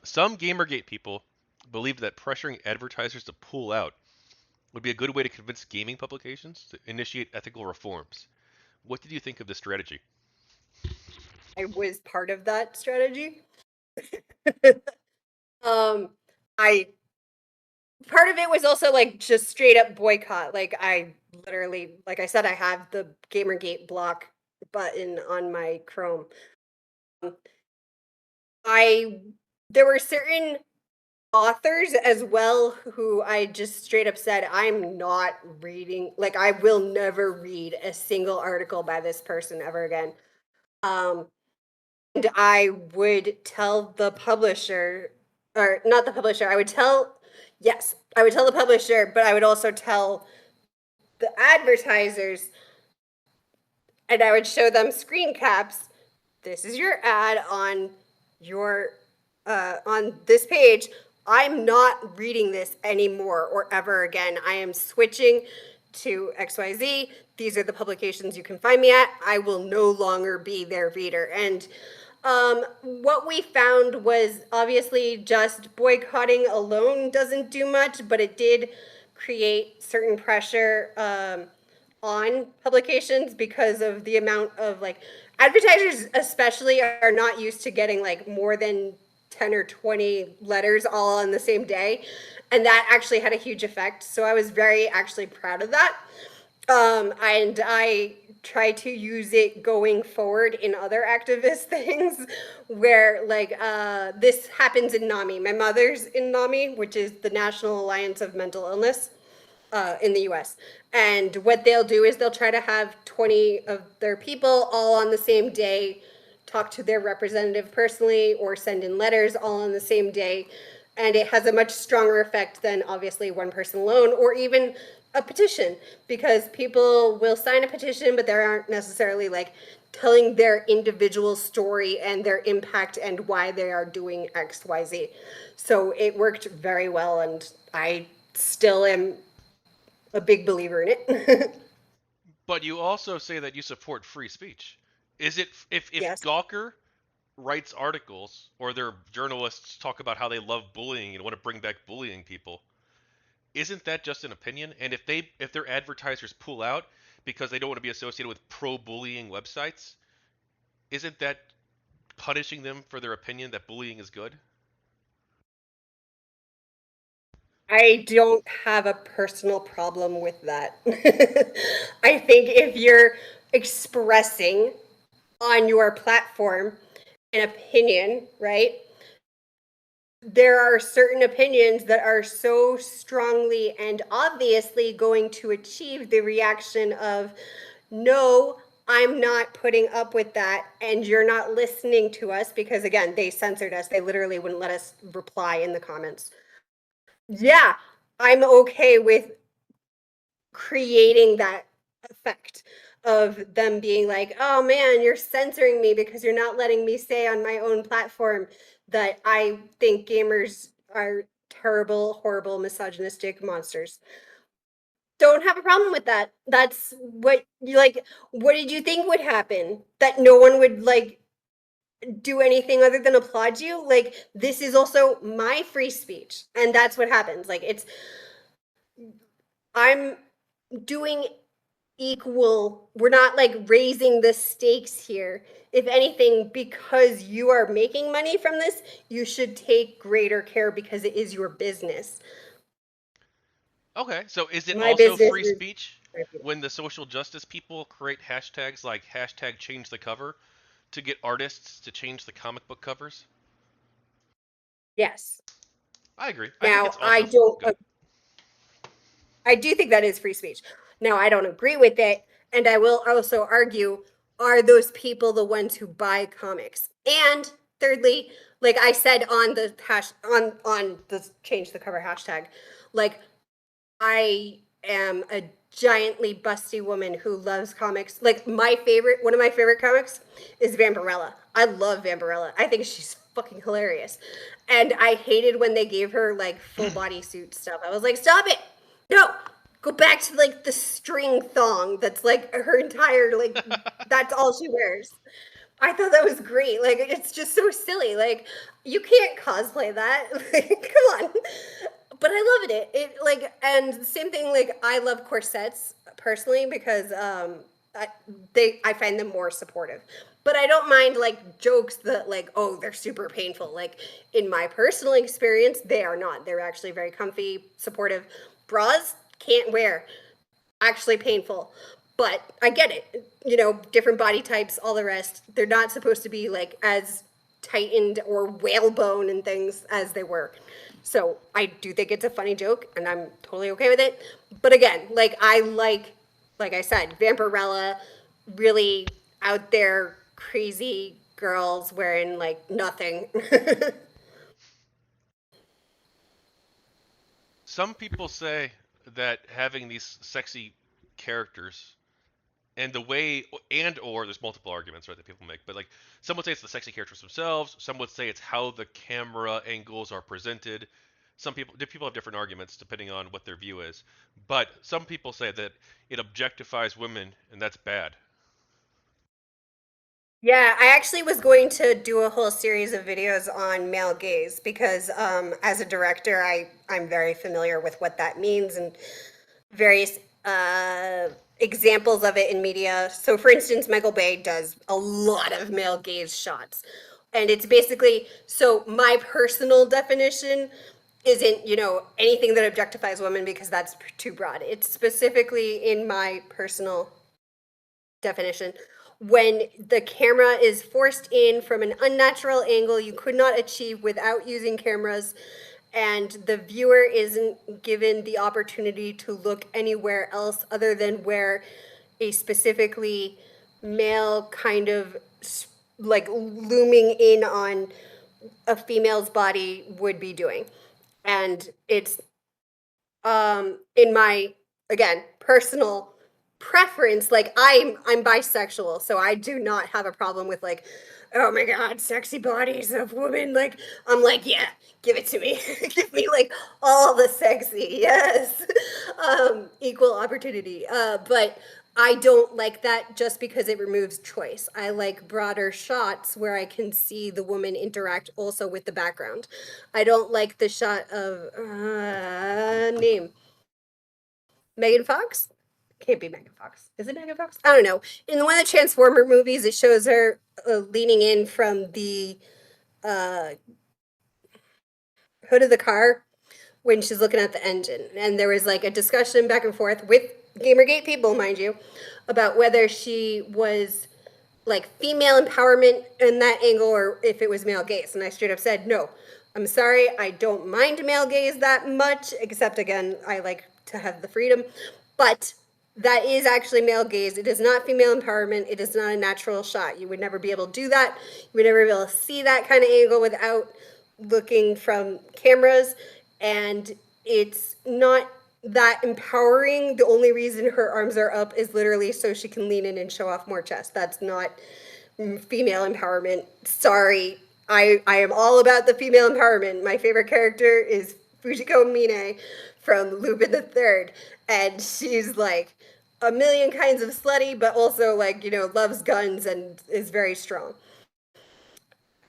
Some Gamergate people believed that pressuring advertisers to pull out would be a good way to convince gaming publications to initiate ethical reforms. What did you think of this strategy? I was part of that strategy. um, I part of it was also like just straight up boycott. Like I literally, like I said, I have the Gamergate block button on my Chrome. Um, I there were certain authors as well who I just straight up said I'm not reading. Like I will never read a single article by this person ever again. Um, and I would tell the publisher, or not the publisher, I would tell, yes, I would tell the publisher, but I would also tell the advertisers, and I would show them screen caps. This is your ad on your, on this page. I'm not reading this anymore or ever again. I am switching to XYZ. These are the publications you can find me at. I will no longer be their reader. And what we found was obviously just boycotting alone doesn't do much, but it did create certain pressure on publications because of the amount of like advertisers especially are not used to getting like more than 10 or 20 letters all on the same day, and that actually had a huge effect. So I was very actually proud of that. And I try to use it going forward in other activist things where like this happens in NAMI. My mother's in NAMI, which is the National Alliance of Mental Illness in the US. And what they'll do is they'll try to have 20 of their people all on the same day talk to their representative personally or send in letters all on the same day. And it has a much stronger effect than obviously one person alone or even a petition, because people will sign a petition, but they aren't necessarily like telling their individual story and their impact and why they are doing XYZ. So it worked very well, and I still am a big believer in it. But you also say that you support free speech. Is it if Yes. Gawker writes articles or their journalists talk about how they love bullying and want to bring back bullying people, isn't that just an opinion? And if their advertisers pull out because they don't want to be associated with pro-bullying websites, isn't that punishing them for their opinion that bullying is good? I don't have a personal problem with that. I think if you're expressing on your platform an opinion, right? There are certain opinions that are so strongly and obviously going to achieve the reaction of, no, I'm not putting up with that, and you're not listening to us, because again, they censored us. They literally wouldn't let us reply in the comments. Yeah, I'm okay with creating that effect of them being like, oh man, you're censoring me because you're not letting me say on my own platform that I think gamers are terrible, horrible, misogynistic monsters. Don't have a problem with that. That's what you like. What did you think would happen? That no one would like do anything other than applaud you? Like, this is also my free speech. And that's what happens. Like, I'm doing equal, we're not like raising the stakes here. If anything, because you are making money from this, you should take greater care because it is your business. Okay, so is it My also business free is speech when the social justice people create hashtags like hashtag change the cover to get artists to change the comic book covers? yes. I agree. I think Now it's I also don't good. I do think that is free speech. Now I don't agree with it, and I will also argue, are those people the ones who buy comics? And thirdly, like I said on the hash on the change the cover hashtag, like I am a giantly busty woman who loves comics. Like one of my favorite comics is Vampirella. I love Vampirella. I think she's fucking hilarious. And I hated when they gave her like full body suit stuff. I was like, stop it. No. Go back to like the string thong that's like her entire like that's all she wears. I thought that was great. Like, it's just so silly. Like, you can't cosplay that. Like, come on. But I loved it. It like, and same thing. Like, I love corsets personally because I, I find them more supportive. But I don't mind like jokes that like, oh, they're super painful. Like in my personal experience, they are not. They're actually very comfy, supportive. Bras can't wear, actually painful. But I get it. You know, different body types, all the rest. They're not supposed to be like as tightened or whalebone and things as they were. So I do think it's a funny joke, and I'm totally okay with it. But again, like I said, Vampirella, really out there, crazy girls wearing like nothing. Some people say that having these sexy characters and the way and or there's multiple arguments, right, that people make, but like some would say it's the sexy characters themselves, some would say it's how the camera angles are presented. Some people have different arguments depending on what their view is, but some people say that it objectifies women and that's bad. Yeah, I actually was going to do a whole series of videos on male gaze because as a director, I'm very familiar with what that means and various examples of it in media. So, for instance, Michael Bay does a lot of male gaze shots. And it's basically so my personal definition isn't, you know, anything that objectifies women because that's too broad. It's specifically in my personal definition. When the camera is forced in from an unnatural angle you could not achieve without using cameras, and the viewer isn't given the opportunity to look anywhere else other than where a specifically male kind of like looming in on a female's body would be doing. And it's in my, again, personal preference, like I'm bisexual, so I do not have a problem with like, oh my god, sexy bodies of women. Like I'm like, yeah, give it to me. Give me like all the sexy, yes. Equal opportunity, but I don't like that just because it removes choice. I like broader shots where I can see the woman interact also with the background. I don't like the shot of name Megan Fox. Can't be Megan Fox. Is it Megan Fox? I don't know. In one of the Transformer movies, it shows her leaning in from the uh, hood of the car when she's looking at the engine. And there was like a discussion back and forth with Gamergate people, mind you, about whether she was like female empowerment in that angle or if it was male gaze. And I straight up said, no, I'm sorry, I don't mind male gaze that much, except again, I like to have the freedom. But that is actually male gaze. It is not female empowerment. It is not a natural shot. You would never be able to do that. You would never be able to see that kind of angle without looking from cameras. And it's not that empowering. The only reason her arms are up is literally so she can lean in and show off more chest. That's not female empowerment. Sorry. I am all about the female empowerment. My favorite character is Fujiko Mine from Lupin the Third. And she's like a million kinds of slutty, but also like, you know, loves guns and is very strong.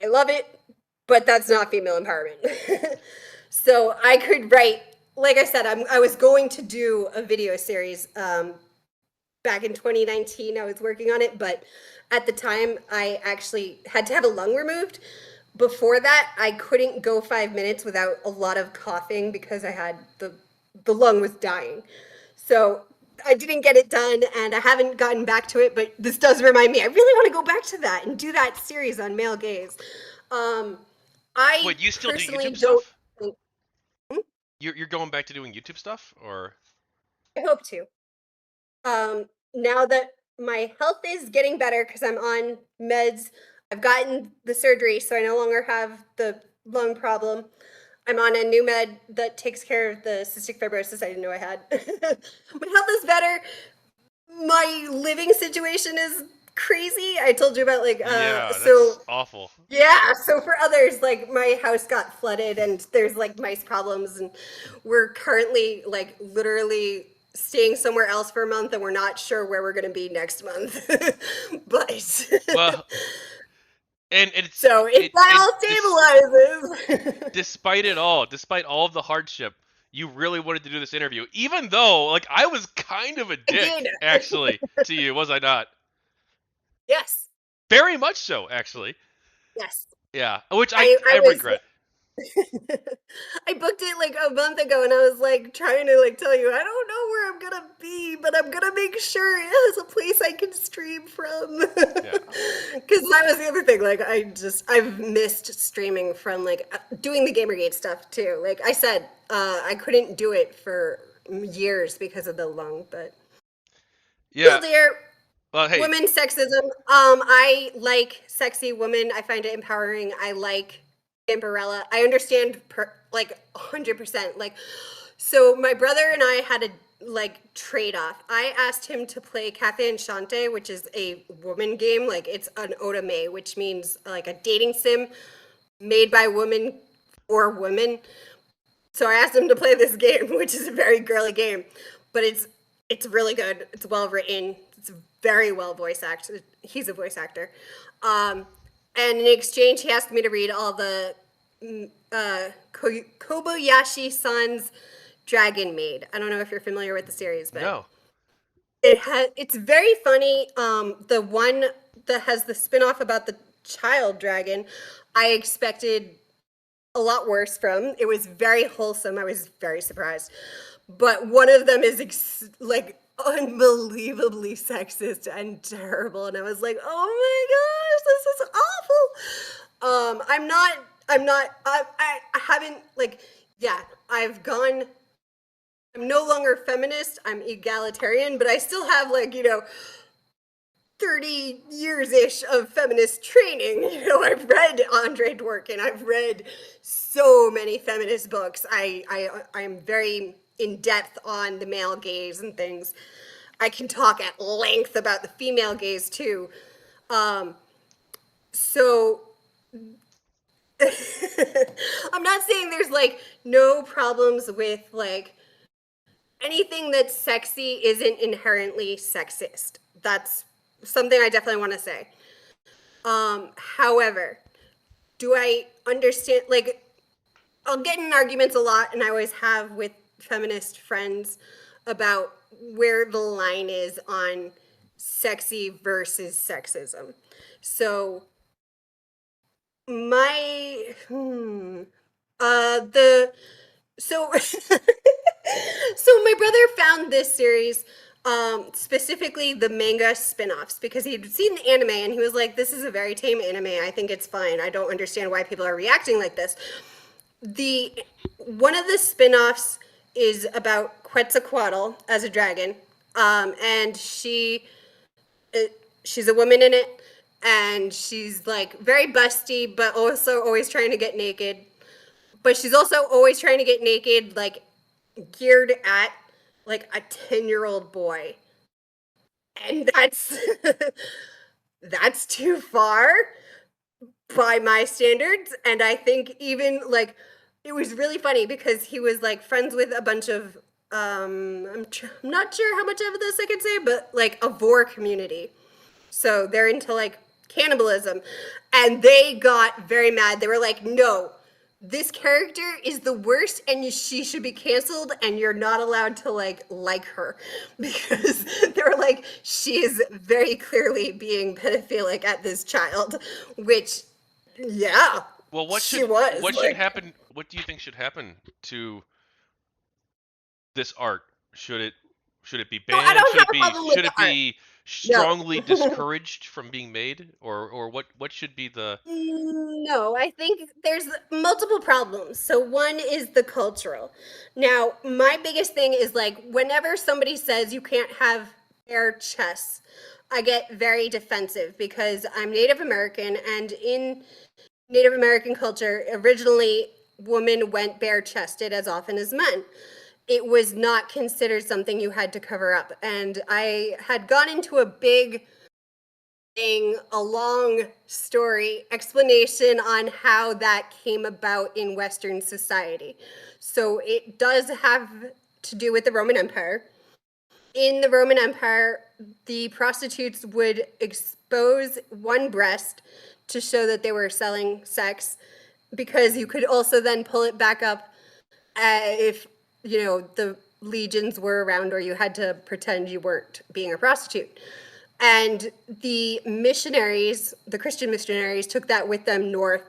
I love it, but that's not female empowerment. So I could write, like I said, I was going to do a video series back in 2019. I was working on it, but at the time I actually had to have a lung removed. Before that, I couldn't go 5 minutes without a lot of coughing because I had the lung was dying. So I didn't get it done and I haven't gotten back to it, but this does remind me. I really want to go back to that and do that series on male gaze. Um, I Wait, you still do personally YouTube don't stuff? think, You're going back to doing YouTube stuff, or I hope to. Now that my health is getting better because I'm on meds, I've gotten the surgery, so I no longer have the lung problem. I'm on a new med that takes care of the cystic fibrosis I didn't know I had. My health is better. My living situation is crazy. I told you about like yeah, that's so awful. yeah, so for others, like my house got flooded and there's like mice problems, and we're currently like literally staying somewhere else for a month and we're not sure where we're going to be next month. But Well, And it's So if that all stabilizes, despite it all, despite all of the hardship, you really wanted to do this interview, even though like I was kind of a I did. dick actually to you, was I not? Yes, Very much so, actually. yes. Yeah, which I I was regret. I booked it like a month ago and I was like trying to like tell you I don't know where I'm gonna be, but I'm gonna make sure it has a place I can stream from. Yeah. Because that was the other thing. Like I've missed streaming from like doing the GamerGate stuff too. Like I said, I couldn't do it for years because of the lung, but still Yeah. there. Well, hey, Women sexism. I like sexy women. I find it empowering. I like Vampirella. I understand like 100%. Like, so my brother and I had a like trade off. I asked him to play Cafe Enchante, which is a woman game. Like it's an otome, which means like a dating sim made by women for women. So I asked him to play this game, which is a very girly game, but it's really good. It's well written. It's very well voice acted. He's a voice actor, and in exchange, he asked me to read all the Kobayashi-san's Dragon Maid. I don't know if you're familiar with the series, but no. it's very funny. The one that has the spin-off about the child dragon, I expected a lot worse from. It was very wholesome. I was very surprised. But one of them is like unbelievably sexist and terrible. And I was like, oh my gosh, this is awful. I haven't, like, yeah, I've gone, I'm no longer feminist. I'm egalitarian, but I still have, like, 30 years ish of feminist training. I've read Andre Dworkin. I've read so many feminist books. I'm very in depth on the male gaze and things. I can talk at length about the female gaze too. So I'm not saying there's like no problems with like anything that's sexy isn't inherently sexist. That's something I definitely want to say. However, do I understand? Like, I'll get in arguments a lot, and I always have with feminist friends about where the line is on sexy versus sexism. So, my, the, so, so my brother found this series, specifically the manga spin-offs, because he'd seen the anime and he was like, this is a very tame anime. I think it's fine. I don't understand why people are reacting like this. The one of the spin-offs is about Quetzalcoatl as a dragon, and she's a woman in it, and she's like very busty, but also always trying to get naked. But she's also always trying to get naked, like geared at like a 10-year-old boy, and that's that's too far by my standards. And I think even like it was really funny because he was like friends with a bunch of I'm not sure how much of this I can say, but like a vor community. So they're into like cannibalism, and they got very mad. They were like, no, this character is the worst and she should be canceled, and you're not allowed to like her because they were like, she is very clearly being pedophilic at this child, which, yeah, Well, she was what should like, happen? What do you think should happen to this art? Should it be no, I banned? don't have a problem with Should the it art. be strongly No. discouraged from being made, or what should be the? No, I think there's multiple problems. So one is the cultural. Now, my biggest thing is like whenever somebody says you can't have bare chests, I get very defensive because I'm Native American, and in Native American culture, originally women went bare chested as often as men. It was not considered something you had to cover up. And I had gone into a big a long story explanation on how that came about in Western society. So it does have to do with the Roman Empire. In the Roman Empire, the prostitutes would expose one breast to show that they were selling sex, because you could also then pull it back up if, the legions were around, or you had to pretend you weren't being a prostitute. And the missionaries, the Christian missionaries, took that with them north.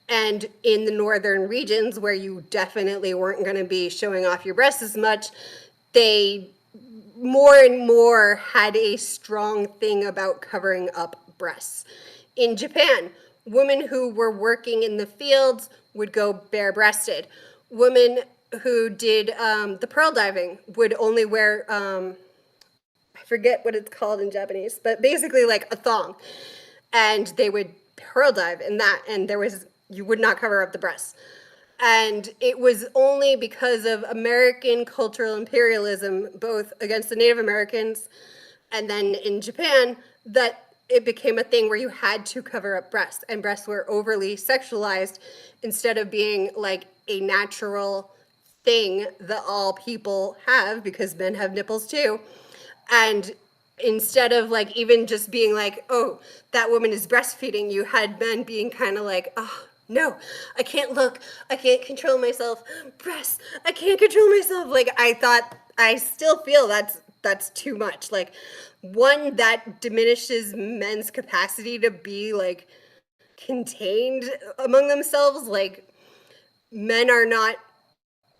And in the northern regions, where you definitely weren't going to be showing off your breasts as much, they more and more had a strong thing about covering up breasts. In Japan, women who were working in the fields would go bare breasted. Women who did the pearl diving would only wear, I forget what it's called in Japanese, but basically like a thong. And they would pearl dive in that, and you would not cover up the breasts. And it was only because of American cultural imperialism, both against the Native Americans and then in Japan, that it became a thing where you had to cover up breasts, and breasts were overly sexualized instead of being like a natural thing that all people have, because men have nipples too. And instead of like even just being like, oh, that woman is breastfeeding, you had men being kind of like, oh, no, I can't look, I can't control myself, breasts, I can't control myself. Like, I still feel that's too much. Like, one, that diminishes men's capacity to be like contained among themselves. Like, men are not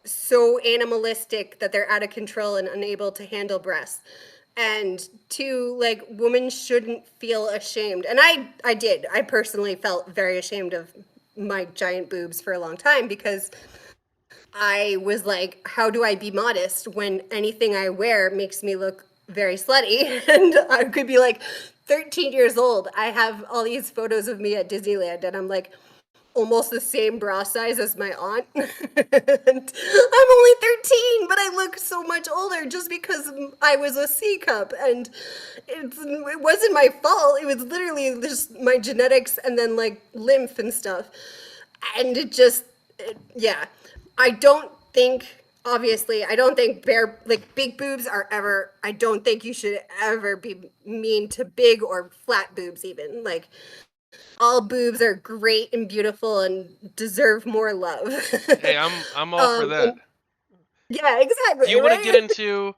so animalistic that they're out of control and unable to handle breasts. And two, like, women shouldn't feel ashamed. And I personally felt very ashamed of my giant boobs for a long time, because I was like, how do I be modest when anything I wear makes me look very slutty? And I could be like 13 years old. I have all these photos of me at Disneyland, and I'm like almost the same bra size as my aunt. And I'm only 13, but I look so much older just because I was a C cup. And it wasn't my fault. It was literally just my genetics and then like lymph and stuff. And yeah. I don't think, obviously, I don't think big boobs are ever, I don't think you should ever be mean to big or flat boobs even. Like, all boobs are great and beautiful and deserve more love. Hey, I'm all for that. And yeah, exactly, Do you want to get right? into